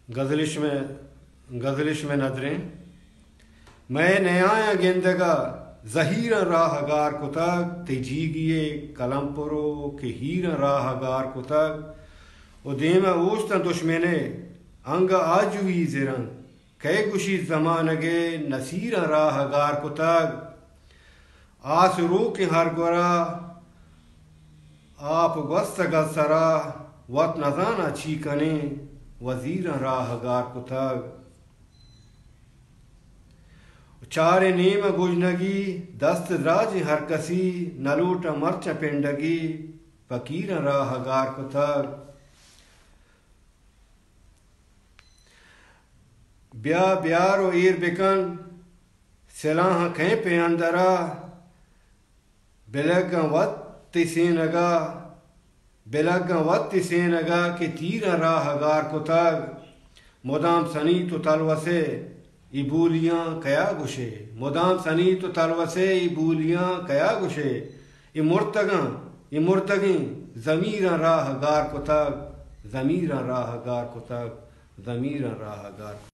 गज़लिश में नदरें मैं नया गेंदगा ज़हीर राहगार कुतक तेजीगिए कलम परो के हीर राहगार कुतक उदेम ओस्त दुश्मने अंग आजुई ज़िरन कै गुशी ज़मानगे नसीर राहगार कुतक आस रो के हर गोरा आप वस्त गसरा वत नजाना चीकने वजीर राहगार कुतक चार नीम गुजनगी दस्त राज हर कसी नलूट मर्च पिंडगी फकीर राहगार कुतक ब्या ब्यारो ईर बिकन सिलाह खे पे अंदरा बिलग वत्ति सेनगा के तीर राहगार कुतक मुदाम सनी तो तलवसे इबूलियाँ कया गुशे मुदाम सनी तो तलवसे इबूलियाँ कया गुशे इमुर्तगी ज़मीर राहगार कुतक ज़मीर राहगार कुतक ज़मीर राहगार